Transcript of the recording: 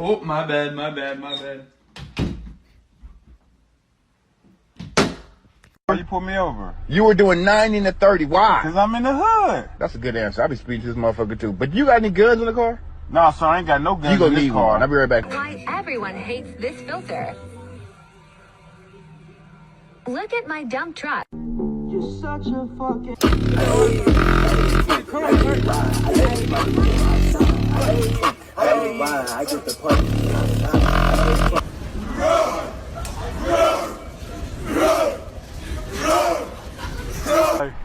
Oh, my bad, my bad, my bad. Why you pulled me over? You were doing 90 to 30. Why? Because I'm in the hood. That's a good answer. I'll be speeding to this motherfucker too. But you got any guns in the car? No, sir, I ain't got no guns You gonna in this need car. one. I'll be right back. Why everyone hates this filter. Look at my dump truck. You're such a fucking... I get the punch. Hey.